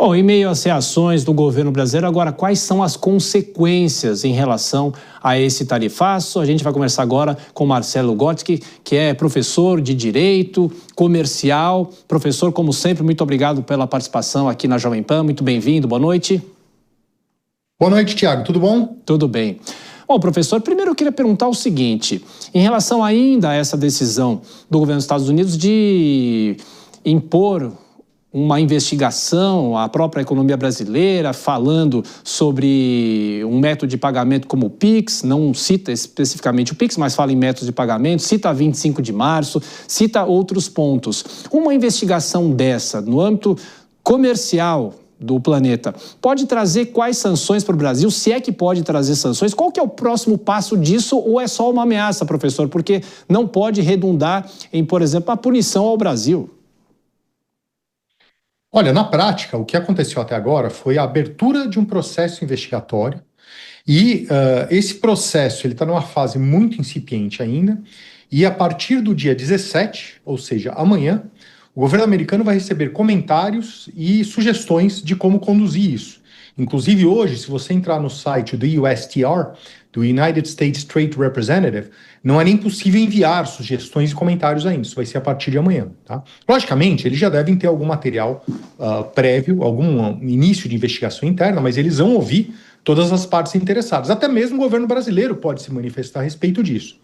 Bom, em meio às reações do governo brasileiro, agora quais são as consequências em relação a esse tarifaço? A gente vai conversar agora com Marcelo Gottke, que é professor de Direito Comercial. Professor, como sempre, muito obrigado pela participação aqui na Jovem Pan. Muito bem-vindo, boa noite. Boa noite, Tiago. Tudo bom? Tudo bem. Bom, professor, primeiro eu queria perguntar o seguinte, em relação ainda a essa decisão do governo dos Estados Unidos de impor uma investigação à própria economia brasileira, falando sobre um método de pagamento como o Pix, não cita especificamente o Pix, mas fala em métodos de pagamento, cita 25 de março, cita outros pontos. Uma investigação dessa, no âmbito comercial do planeta, pode trazer quais sanções para o Brasil, se é que pode trazer sanções? Qual que é o próximo passo disso, ou é só uma ameaça, professor? Porque não pode redundar em, por exemplo, a punição ao Brasil. Olha, na prática, o que aconteceu até agora foi a abertura de um processo investigatório e esse processo está numa fase muito incipiente ainda e a partir do dia 17, ou seja, amanhã, o governo americano vai receber comentários e sugestões de como conduzir isso. Inclusive hoje, se você entrar no site do USTR, do United States Trade Representative, não é nem possível enviar sugestões e comentários ainda. Isso vai ser a partir de amanhã. Tá? Logicamente, eles já devem ter algum material prévio, algum início de investigação interna, mas eles vão ouvir todas as partes interessadas. Até mesmo o governo brasileiro pode se manifestar a respeito disso.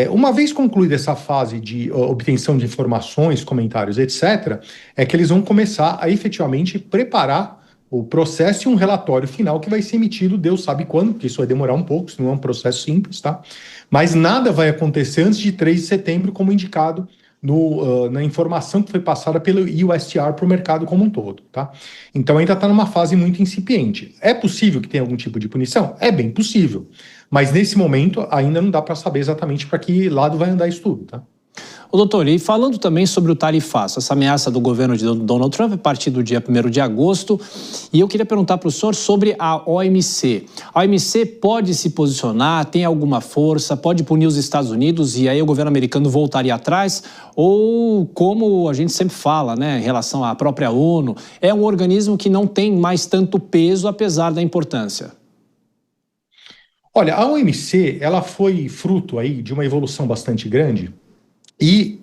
Uma vez concluída essa fase de obtenção de informações, comentários, etc., é que eles vão começar a efetivamente preparar o processo e um relatório final que vai ser emitido, Deus sabe quando, porque isso vai demorar um pouco, isso não é um processo simples, tá? Mas nada vai acontecer antes de 3 de setembro, como indicado na informação que foi passada pelo USTR para o mercado como um todo, tá? Então ainda está numa fase muito incipiente. É possível que tenha algum tipo de punição? É bem possível. Mas nesse momento ainda não dá para saber exatamente para que lado vai andar isso tudo, tá? Ô, doutor, e falando também sobre o tarifaço, essa ameaça do governo de Donald Trump a partir do dia 1º de agosto, e eu queria perguntar para o senhor sobre a OMC. A OMC pode se posicionar, tem alguma força, pode punir os Estados Unidos e aí o governo americano voltaria atrás? Ou, como a gente sempre fala, né, em relação à própria ONU, é um organismo que não tem mais tanto peso, apesar da importância? Olha, a OMC, ela foi fruto aí de uma evolução bastante grande. E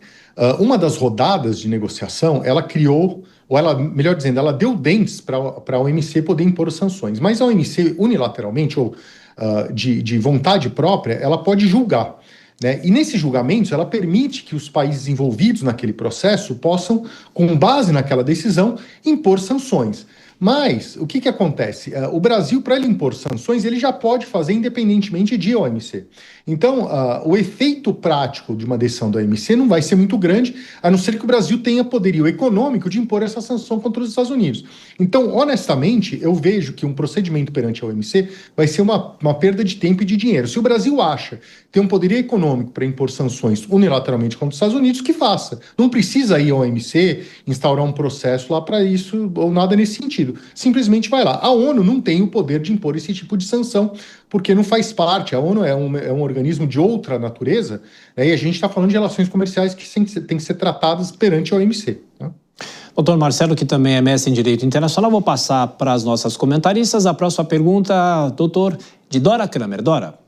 uma das rodadas de negociação, ela criou, ou ela, melhor dizendo, ela deu dentes para a OMC poder impor sanções. Mas a OMC, unilateralmente, ou de vontade própria, ela pode julgar, né? E nesses julgamentos, ela permite que os países envolvidos naquele processo possam, com base naquela decisão, impor sanções. Mas o que acontece? O Brasil, para ele impor sanções, ele já pode fazer independentemente de OMC. Então, o efeito prático de uma decisão da OMC não vai ser muito grande, a não ser que o Brasil tenha poderio econômico de impor essa sanção contra os Estados Unidos. Então, honestamente, eu vejo que um procedimento perante a OMC vai ser uma perda de tempo e de dinheiro. Se o Brasil acha ter um poderio econômico para impor sanções unilateralmente contra os Estados Unidos, que faça. Não precisa ir à OMC, instaurar um processo lá para isso, ou nada nesse sentido. Simplesmente vai lá. A ONU não tem o poder de impor esse tipo de sanção, porque não faz parte. A ONU é um organismo de outra natureza, né, e a gente está falando de relações comerciais que têm que ser tratadas perante a OMC. Tá? Doutor Marcelo, que também é mestre em Direito Internacional, vou passar para as nossas comentaristas. A próxima pergunta, doutor, de Dora Kramer. Dora.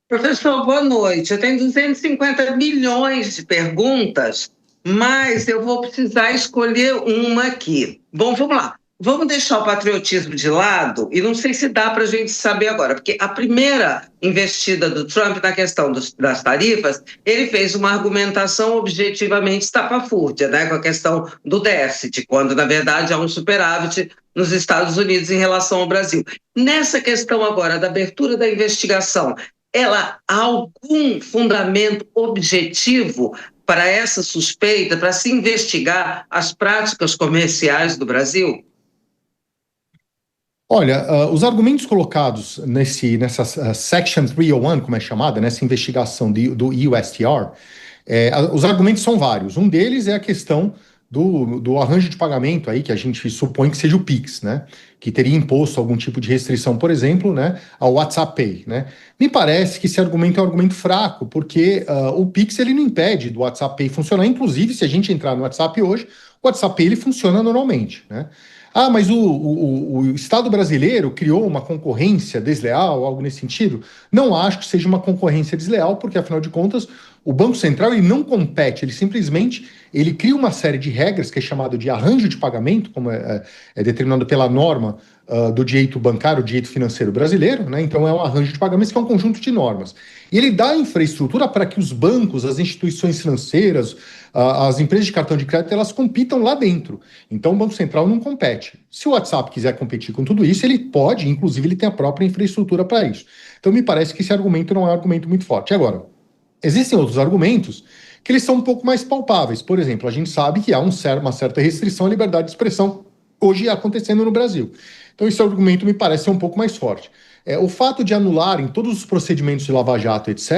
Professor, boa noite. Eu tenho 250 milhões de perguntas, mas eu vou precisar escolher uma aqui. Bom, vamos lá. Vamos deixar o patriotismo de lado, e não sei se dá para a gente saber agora, porque a primeira investida do Trump na questão das tarifas, ele fez uma argumentação objetivamente estapafúrdia, né, com a questão do déficit, quando, na verdade, há um superávit nos Estados Unidos em relação ao Brasil. Nessa questão agora da abertura da investigação, ela há algum fundamento objetivo para essa suspeita, para se investigar as práticas comerciais do Brasil? Olha, os argumentos colocados nessa Section 301, como é chamada, nessa investigação do USTR, os argumentos são vários. Um deles é a questão do arranjo de pagamento aí, que a gente supõe que seja o Pix, né? Que teria imposto algum tipo de restrição, por exemplo, né, ao WhatsApp Pay, né? Me parece que esse argumento é um argumento fraco, porque o Pix ele não impede do WhatsApp Pay funcionar. Inclusive, se a gente entrar no WhatsApp hoje, o WhatsApp Pay ele funciona normalmente, né? Ah, mas o Estado brasileiro criou uma concorrência desleal, algo nesse sentido? Não acho que seja uma concorrência desleal, porque, afinal de contas, o Banco Central ele não compete, ele simplesmente ele cria uma série de regras, que é chamado de arranjo de pagamento, como é determinado pela norma do direito bancário, direito financeiro brasileiro, né? Então é um arranjo de pagamentos que é um conjunto de normas. E ele dá infraestrutura para que os bancos, as instituições financeiras, as empresas de cartão de crédito, elas compitam lá dentro. Então o Banco Central não compete. Se o WhatsApp quiser competir com tudo isso, ele pode, inclusive ele tem a própria infraestrutura para isso. Então me parece que esse argumento não é um argumento muito forte. Agora, existem outros argumentos que eles são um pouco mais palpáveis. Por exemplo, a gente sabe que há uma certa restrição à liberdade de expressão hoje acontecendo no Brasil. Então esse argumento me parece ser um pouco mais forte. O fato de anularem todos os procedimentos de Lava Jato, etc.,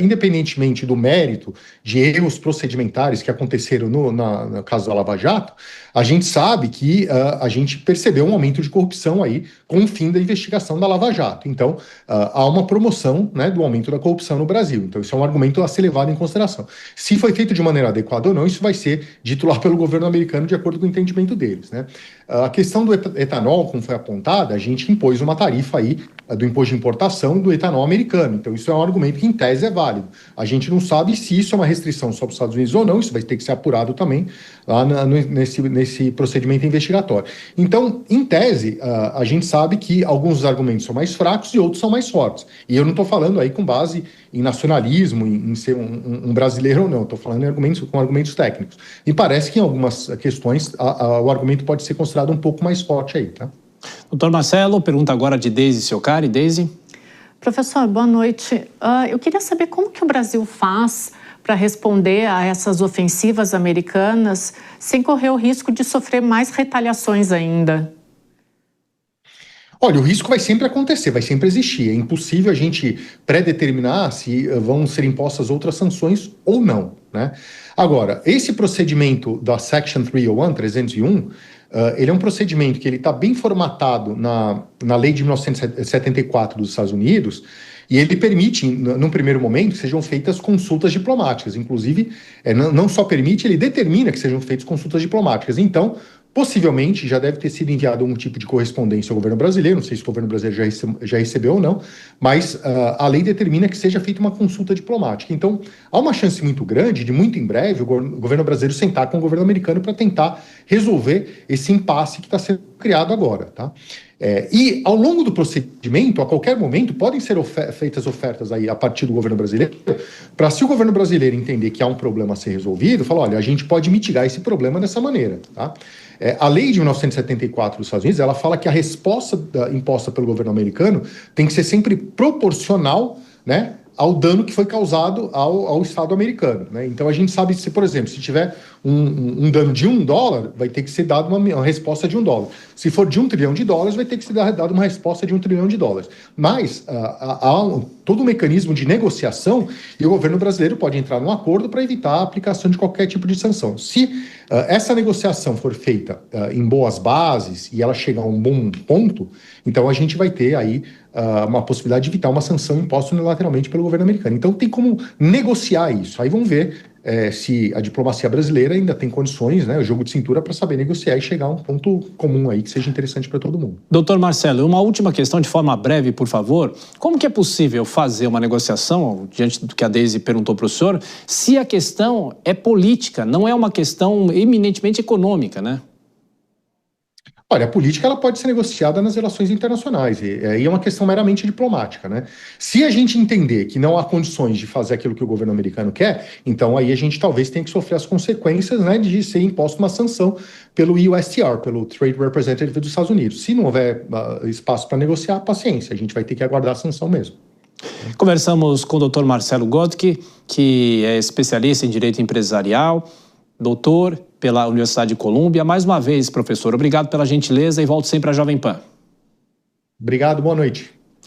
independentemente do mérito de erros procedimentares que aconteceram no caso da Lava Jato, a gente sabe que a gente percebeu um aumento de corrupção aí com o fim da investigação da Lava Jato. Então, há uma promoção, né, do aumento da corrupção no Brasil. Então, isso é um argumento a ser levado em consideração. Se foi feito de maneira adequada ou não, isso vai ser dito lá pelo governo americano de acordo com o entendimento deles, né? A questão do etanol, como foi apontada, a gente impôs uma tarifa aí do imposto de importação do etanol americano. Então, isso é um argumento que, em tese, é válido. A gente não sabe se isso é uma restrição só para os Estados Unidos ou não, isso vai ter que ser apurado também lá nesse procedimento investigatório. Então, em tese, a gente sabe que alguns dos argumentos são mais fracos e outros são mais fortes. E eu não estou falando aí com base em nacionalismo, em ser um brasileiro ou não, estou falando com argumentos técnicos. E parece que em algumas questões o argumento pode ser considerado um pouco mais forte aí, tá? Doutor Marcelo, pergunta agora de Deise Ciocari. Deise. Professor, boa noite. Eu queria saber como que o Brasil faz para responder a essas ofensivas americanas sem correr o risco de sofrer mais retaliações ainda. Olha, o risco vai sempre acontecer, vai sempre existir. É impossível a gente pré-determinar se vão ser impostas outras sanções ou não, né? Agora, esse procedimento da Section 301, ele é um procedimento que ele está bem formatado na lei de 1974 dos Estados Unidos, e ele permite, num primeiro momento, que sejam feitas consultas diplomáticas. Inclusive, não só permite, ele determina que sejam feitas consultas diplomáticas. Então, possivelmente, já deve ter sido enviado um tipo de correspondência ao governo brasileiro, não sei se o governo brasileiro já recebeu ou não, mas a lei determina que seja feita uma consulta diplomática. Então, há uma chance muito grande de, muito em breve, o governo brasileiro sentar com o governo americano para tentar resolver esse impasse que está sendo criado agora, tá? E ao longo do procedimento, a qualquer momento, podem ser feitas ofertas aí a partir do governo brasileiro, para, se o governo brasileiro entender que há um problema a ser resolvido, falar, olha, a gente pode mitigar esse problema dessa maneira, tá? A lei de 1974 dos Estados Unidos, ela fala que a resposta imposta pelo governo americano tem que ser sempre proporcional, né, ao dano que foi causado ao Estado americano, né? Então a gente sabe, se, por exemplo, se tiver um dano de $1, vai ter que ser dada uma resposta de $1. Se for de $1 trilhão, vai ter que ser dada uma resposta de $1 trilhão. Mas há todo um mecanismo de negociação e o governo brasileiro pode entrar num acordo para evitar a aplicação de qualquer tipo de sanção. Se essa negociação for feita em boas bases e ela chegar a um bom ponto, então a gente vai ter aí uma possibilidade de evitar uma sanção imposta unilateralmente pelo governo americano. Então tem como negociar isso. Aí vamos ver se a diplomacia brasileira ainda tem condições, né, o jogo de cintura, para saber negociar e chegar a um ponto comum aí que seja interessante para todo mundo. Doutor Marcelo, uma última questão de forma breve, por favor. Como que é possível fazer uma negociação, diante do que a Deise perguntou para o senhor, se a questão é política, não é uma questão eminentemente econômica, né? Olha, a política ela pode ser negociada nas relações internacionais, e é uma questão meramente diplomática, né? Se a gente entender que não há condições de fazer aquilo que o governo americano quer, então aí a gente talvez tenha que sofrer as consequências, né, de ser imposta uma sanção pelo USTR, pelo Trade Representative dos Estados Unidos. Se não houver espaço para negociar, paciência, a gente vai ter que aguardar a sanção mesmo. Conversamos com o Dr. Marcelo Godtke, que é especialista em direito empresarial, doutor pela Universidade de Colômbia. Mais uma vez, professor, obrigado pela gentileza e volto sempre à Jovem Pan. Obrigado, boa noite.